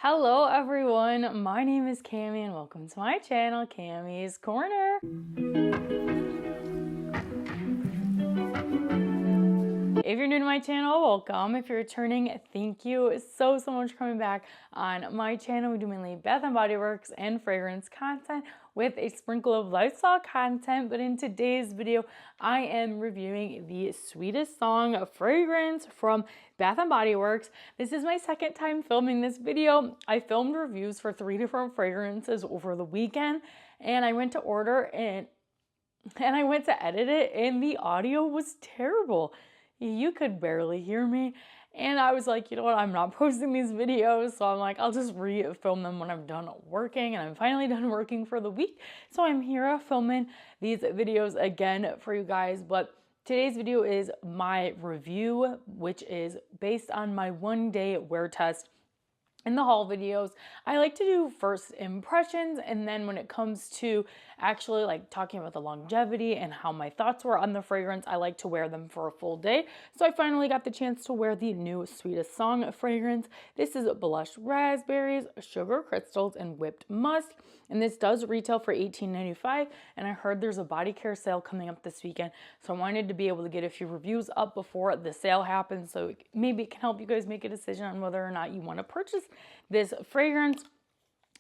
Hello everyone, my name is Cammy and welcome to my channel, Cammy's Corner. If you're new to my channel, welcome. If you're returning, thank you so much for coming back on my channel. We do mainly Bath & Body Works and fragrance content with a sprinkle of lifestyle content. But in today's video, I am reviewing the Sweetest Song fragrance from Bath & Body Works. This is my second time filming this video. I filmed reviews for 3 different fragrances over the weekend, and I went to order and I went to edit it, and the audio was terrible. You could barely hear me. And I was like, you know what, I'm not posting these videos. So I'm like, I'll just re-film them when I'm done working. And I'm finally done working for the week. So I'm here filming these videos again for you guys. But today's video is my review, which is based on my 1-day wear test. In the haul videos, I like to do first impressions, and then when it comes to actually like talking about the longevity and how my thoughts were on the fragrance, I like to wear them for a full day. So I finally got the chance to wear the new Sweetest Song fragrance. This is blush raspberries, sugar crystals, and whipped musk. And this does retail for $18.95, and I heard there's a body care sale coming up this weekend. So I wanted to be able to get a few reviews up before the sale happens, so maybe it can help you guys make a decision on whether or not you want to purchase this fragrance.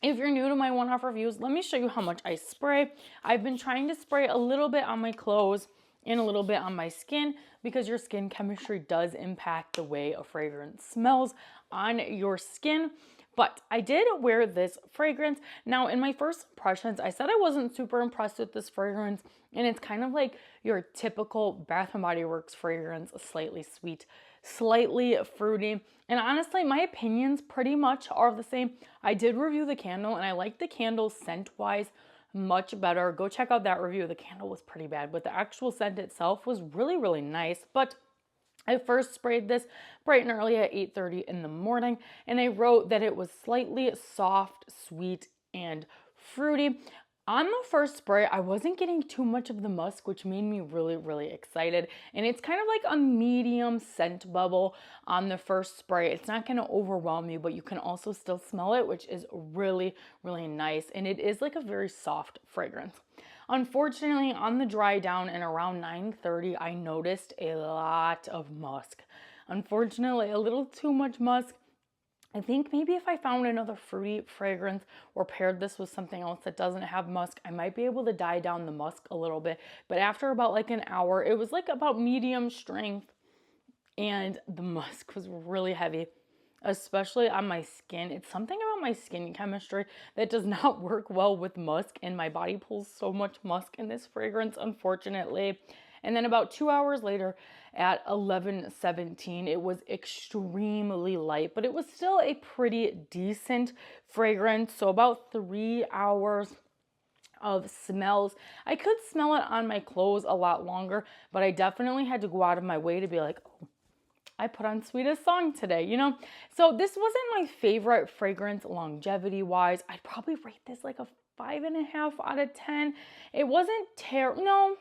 If you're new to my one-off reviews, let me show you how much I spray. I've been trying to spray a little bit on my clothes and a little bit on my skin because your skin chemistry does impact the way a fragrance smells on your skin. But I did wear this fragrance. Now, in my first impressions, I said I wasn't super impressed with this fragrance, and it's kind of like your typical Bath & Body Works fragrance, slightly sweet, slightly fruity. And honestly, my opinions pretty much are the same. I did review the candle, and I like the candle scent-wise much better. Go check out that review. The candle was pretty bad, but the actual scent itself was really nice. But I first sprayed this bright and early at 8:30 in the morning, and I wrote that it was slightly soft, sweet, and fruity. On the first spray, I wasn't getting too much of the musk, which made me really excited. And it's kind of like a medium scent bubble on the first spray. It's not going to overwhelm you, but you can also still smell it, which is really nice. And it is like a very soft fragrance. Unfortunately, on the dry down and around 9:30, I noticed a lot of musk. Unfortunately, a little too much musk. I think maybe if I found another fruity fragrance or paired this with something else that doesn't have musk, I might be able to die down the musk a little bit. But after about like an hour, it was like about medium strength, and the musk was really heavy, especially on my skin. It's something about my skin chemistry that does not work well with musk, and my body pulls so much musk in this fragrance, unfortunately. And then about 2 hours later at 11:17, it was extremely light, but it was still a pretty decent fragrance. So about 3 hours of smells. I could smell it on my clothes a lot longer, but I definitely had to go out of my way to be like, oh, I put on Sweetest Song today, you know? So this wasn't my favorite fragrance longevity wise. I'd probably rate this like a 5.5 out of 10. It wasn't terrible. No,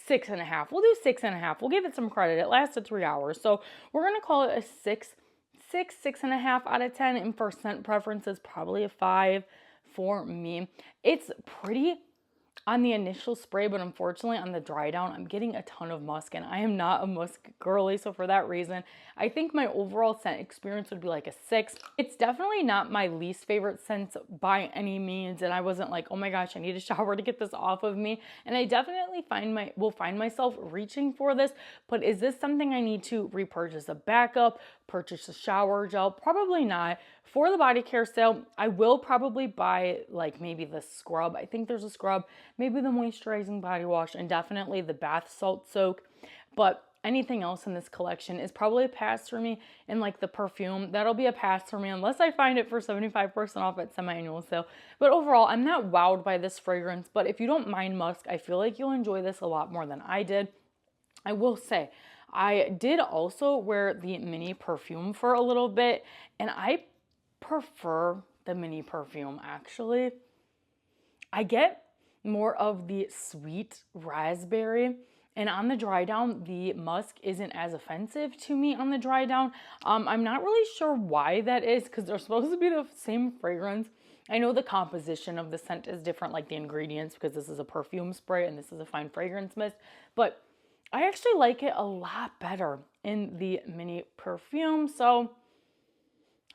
6.5. We'll do 6.5. We'll give it some credit. It lasted 3 hours. So we're going to call it a 6.5 out of 10. And for scent preferences, probably a 5 for me. It's pretty on the initial spray, but unfortunately on the dry down, I'm getting a ton of musk, and I am not a musk girly. So for that reason, I think my overall scent experience would be like a 6. It's definitely not my least favorite scent by any means. And I wasn't like, oh my gosh, I need a shower to get this off of me. And I definitely will find myself reaching for this, but is this something I need to repurchase a backup, purchase a shower gel? Probably not. For the body care sale, I will probably buy like maybe the scrub. I think there's a scrub, maybe the moisturizing body wash, and definitely the bath salt soak. But anything else in this collection is probably a pass for me. And like the perfume, that'll be a pass for me unless I find it for 75% off at semi-annual sale. But overall, I'm not wowed by this fragrance. But if you don't mind musk, I feel like you'll enjoy this a lot more than I did. I will say, I did also wear the mini perfume for a little bit, and I prefer the mini perfume actually. I get more of the sweet raspberry And on the dry down, the musk isn't as offensive to me on the dry down. I'm not really sure why that is, because they're supposed to be the same fragrance. I know the composition of the scent is different, like the ingredients, because this is a perfume spray and this is a fine fragrance mist. But I actually like it a lot better in the mini perfume. So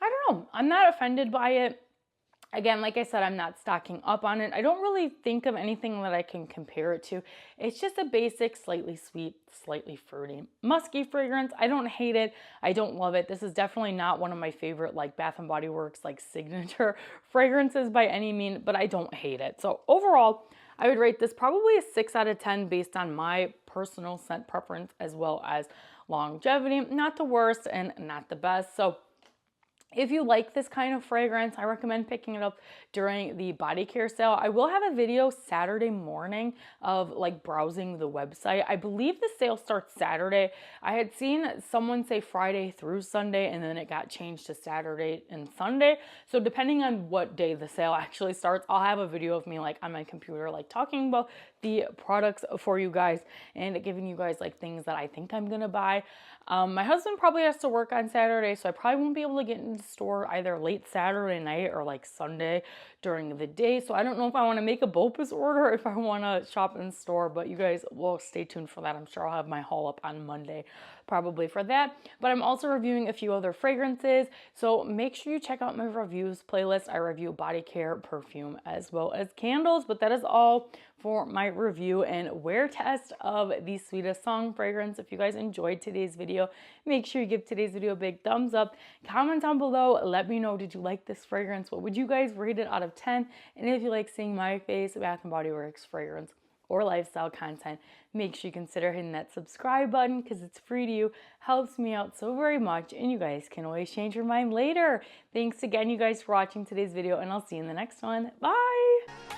I don't know. I'm not offended by it. Again, like I said, I'm not stocking up on it. I don't really think of anything that I can compare it to. It's just a basic, slightly sweet, slightly fruity, musky fragrance. I don't hate it. I don't love it. This is definitely not one of my favorite like Bath & Body Works like signature fragrances by any means, but I don't hate it. So overall, I would rate this probably a 6 out of 10 based on my personal scent preference as well as longevity. Not the worst and not the best. So if you like this kind of fragrance, I recommend picking it up during the body care sale. I will have a video Saturday morning of like browsing the website. I believe the sale starts Saturday. I had seen someone say Friday through Sunday, and then it got changed to Saturday and Sunday. So depending on what day the sale actually starts, I'll have a video of me like on my computer, like talking about the products for you guys and giving you guys like things that I think I'm gonna buy. My husband probably has to work on Saturday, so I probably won't be able to get into the store either late Saturday night or like Sunday during the day. So I don't know if I want to make a BOPUS order or if I want to shop in store, but you guys will stay tuned for that. I'm sure I'll have my haul up on Monday probably for that. But I'm also reviewing a few other fragrances, so make sure you check out my reviews playlist. I review body care, perfume, as well as candles, but that is all for my review and wear test of the Sweetest Song fragrance. If you guys enjoyed today's video, make sure you give today's video a big thumbs up. Comment down below, let me know, did you like this fragrance? What would you guys rate it out of 10? And if you like seeing my face, Bath & Body Works fragrance or lifestyle content, make sure you consider hitting that subscribe button because it's free to you, helps me out so very much, and you guys can always change your mind later. Thanks again, you guys, for watching today's video, and I'll see you in the next one. Bye!